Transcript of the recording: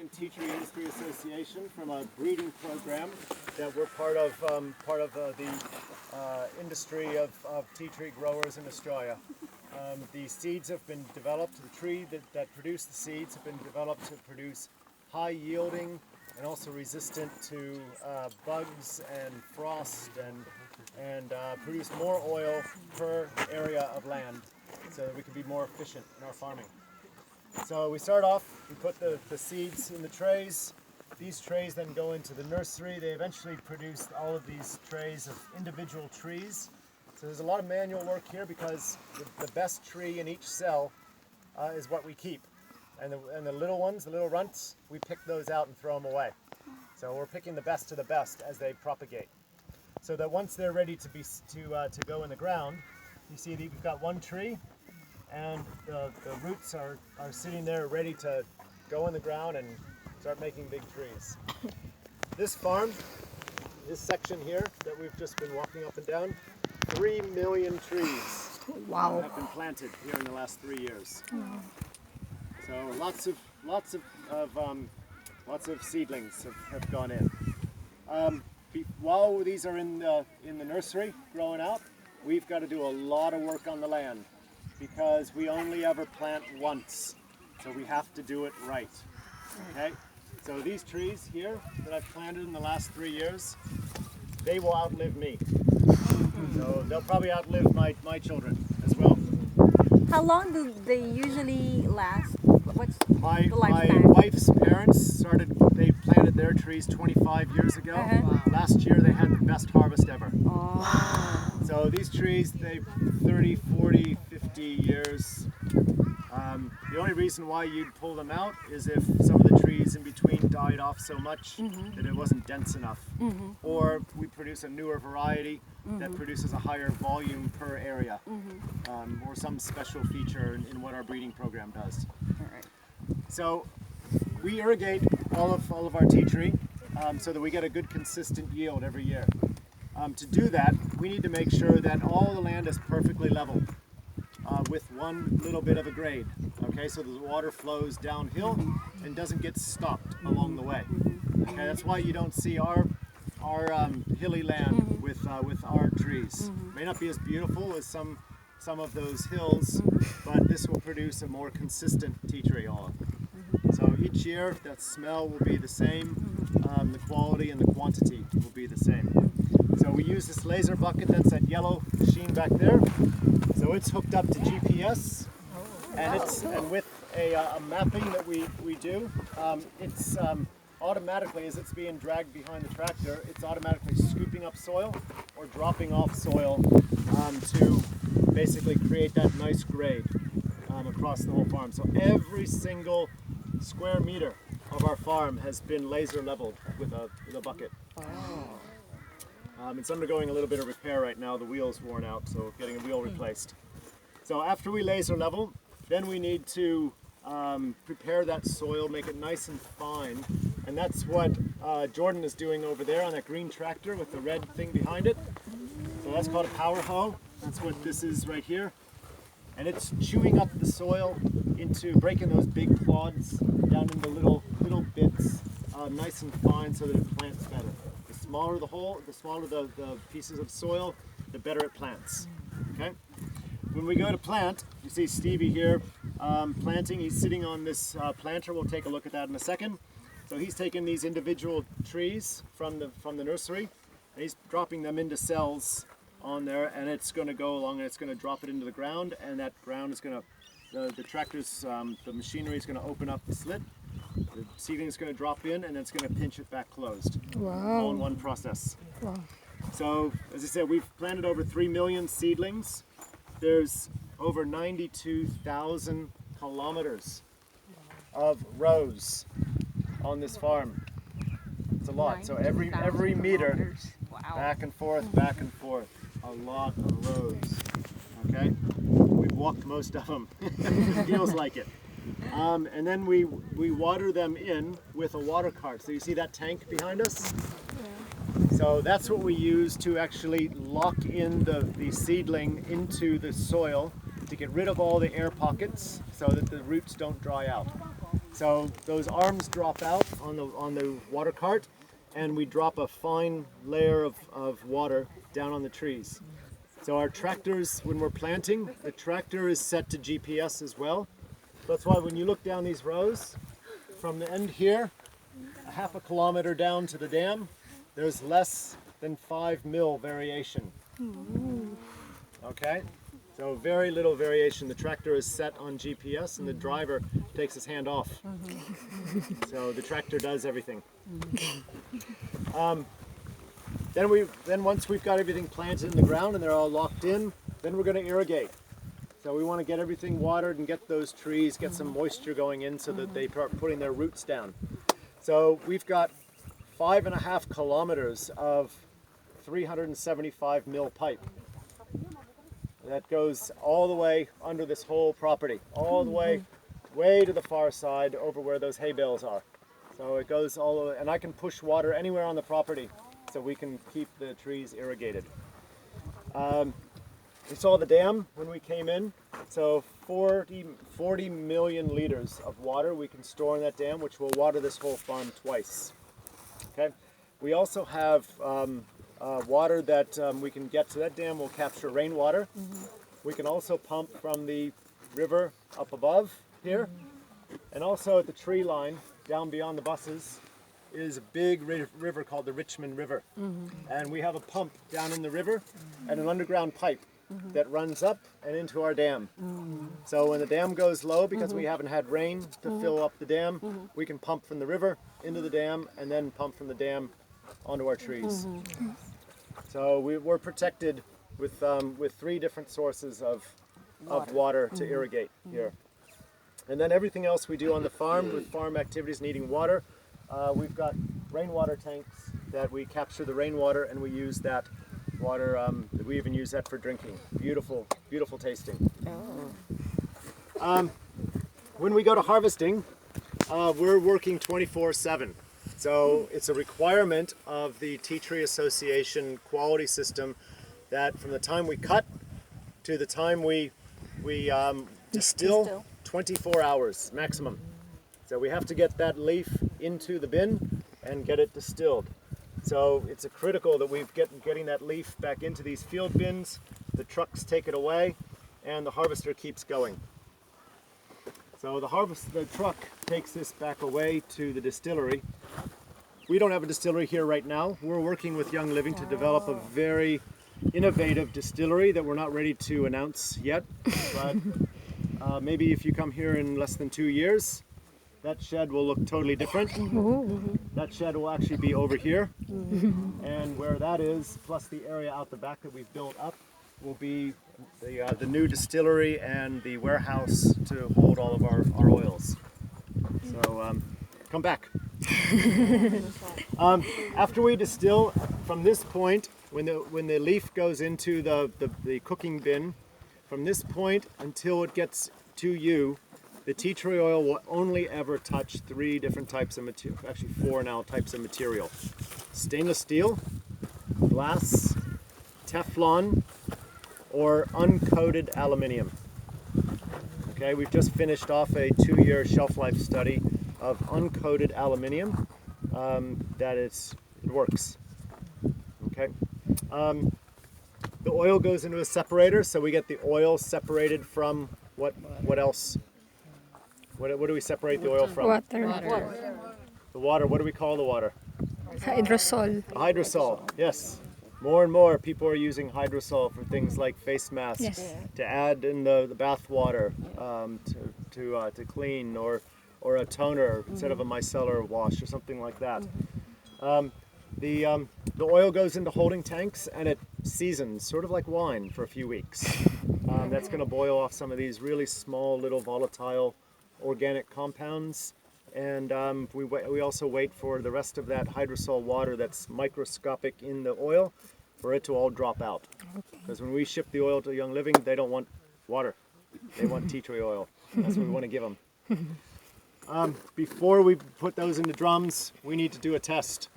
and Tea Tree Industry Association from a breeding program that we're part of the industry of tea tree growers in Australia. The seeds have been developed, the tree that produced the seeds have been developed to produce high yielding and also resistant to bugs and frost and produce more oil per area of land so that we can be more efficient in our farming. So we start off, we put the seeds in the trays. These trays then go into the nursery. They eventually produce all of these trays of individual trees. So there's a lot of manual work here because the best tree in each cell is what we keep. And the little ones, the little runts, we pick those out and throw them away. So we're picking the best of the best as they propagate. So that once they're ready to go in the ground, you see that we've got one tree and the roots are sitting there ready to go in the ground and start making big trees. This farm, this section here that we've just been walking up and down, 3 million trees have been planted here in the last 3 years. So lots of seedlings have gone in. While these are in the nursery growing out, we've got to do a lot of work on the land because we only ever plant once, so we have to do it right. Okay, so these trees here that I've planted in the last 3 years, they will outlive me. So they'll probably outlive my children as well. How long do they usually last? What's the lifespan? My wife's parents they planted their trees 25 years ago. Last year they had the best harvest ever. Wow. So these trees, they 30, 40, 50 years. The only reason why you'd pull them out is if some of the trees in between died off so much that it wasn't dense enough. Or we produce a newer variety that produces a higher volume per area, or some special feature in what our breeding program does. So we irrigate all of our tea tree so that we get a good consistent yield every year. To do that, we need to make sure that all the land is perfectly level with one little bit of a grade. Okay, so the water flows downhill and doesn't get stopped along the way. Okay, that's why you don't see our hilly land with our trees. May not be as beautiful as some of those hills, but this will produce a more consistent tea tree olive. So each year that smell will be the same, the quality and the quantity will be the same. So we use this laser bucket, that's that yellow machine back there. So it's hooked up to GPS, and with a mapping that we do, it's automatically, as it's being dragged behind the tractor, it's automatically scooping up soil or dropping off soil to basically create that nice grade across the whole farm. So every single square meter of our farm has been laser leveled with a bucket. It's undergoing a little bit of repair right now. The wheel's worn out, so we're getting a wheel replaced. So after we laser level, then we need to prepare that soil, make it nice and fine. And that's what Jordan is doing over there on that green tractor with the red thing behind it. So that's called a power hoe. That's what this is right here. And it's chewing up the soil into breaking those big clods down into little bits, nice and fine so that it plants better. The smaller the hole, the smaller the pieces of soil, the better it plants. Okay? When we go to plant, you see Stevie here planting. He's sitting on this planter. We'll take a look at that in a second. So he's taking these individual trees from the nursery and he's dropping them into cells on there, and it's going to go along and it's going to drop it into the ground, and that ground is going to, the tractor's, the machinery is going to open up the slit, the seedling is going to drop in, and it's going to pinch it back closed. Wow. All in one process. Wow. So, as I said, we've planted over 3 million seedlings. There's over 92,000 kilometers of rows on this farm. It's a lot. So every meter, back and forth, a lot of rows. Okay, we've walked most of them. It feels like it. And then we water them in with a water cart. So you see that tank behind us? So that's what we use to actually lock in the seedling into the soil to get rid of all the air pockets so that the roots don't dry out. So those arms drop out on the water cart, and we drop a fine layer of water down on the trees. So our tractors, when we're planting, the tractor is set to GPS as well. That's why when you look down these rows, from the end here, a half a kilometer down to the dam, there's less than 5 mil variation. Okay? So very little variation. The tractor is set on GPS and the driver takes his hand off. So the tractor does everything. Then once we've got everything planted in the ground and they're all locked in, then we're going to irrigate. So we want to get everything watered and get those trees, get some moisture going in so that they start putting their roots down. So we've got 5.5 kilometers of 375 mil pipe that goes all the way under this whole property, all the way to the far side over where those hay bales are. So it goes all the way, and I can push water anywhere on the property so we can keep the trees irrigated. We saw the dam when we came in, so 40 million liters of water we can store in that dam, which will water this whole farm twice. Okay. We also have water that we can get to that dam. Will capture rainwater. We can also pump from the river up above here, and also at the tree line down beyond the buses is a big river called the Richmond River, and we have a pump down in the river and an underground pipe that runs up and into our dam. So when the dam goes low, because we haven't had rain to fill up the dam, we can pump from the river into the dam and then pump from the dam onto our trees. So we're protected with 3 different sources of water to irrigate here. And then everything else we do on the farm with farm activities needing water, we've got rainwater tanks that we capture the rainwater and we use that water, we even use that for drinking. Beautiful, beautiful tasting. When we go to harvesting, we're working 24/7. So it's a requirement of the Tea Tree Association quality system that from the time we cut to the time we distill, 24 hours maximum. So we have to get that leaf into the bin and get it distilled. So it's critical that we've getting that leaf back into these field bins, the trucks take it away, and the harvester keeps going. So the truck takes this back away to the distillery. We don't have a distillery here right now. We're working with Young Living to develop a very innovative distillery that we're not ready to announce yet. But maybe if you come here in less than 2 years, that shed will look totally different. That shed will actually be over here. And where that is, plus the area out the back that we've built up, will be the new distillery and the warehouse to hold all of our oils. So come back. After we distill, from this point, when the leaf goes into the cooking bin, from this point until it gets to you, the tea tree oil will only ever touch 3 different types of material, actually 4 now types of material. Stainless steel, glass, Teflon, or uncoated aluminium. Okay, we've just finished off a 2-year shelf life study of uncoated aluminium it works. Okay. The oil goes into a separator, so we get the oil separated from what else? What do we separate the oil from? Water. The water. What do we call the water? Hydrosol. Hydrosol. Yes. More and more people are using hydrosol for things like face masks, Yes. to add in the bath water, to clean, or a toner instead of a micellar wash or something like that. The oil goes into holding tanks and it seasons, sort of like wine, for a few weeks. That's going to boil off some of these really small, little volatile organic compounds. And we also wait for the rest of that hydrosol water that's microscopic in the oil for it to all drop out. Because when we ship the oil to Young Living, they don't want water. They want tea tree oil. That's what we want to give them. Before we put those into drums, we need to do a test.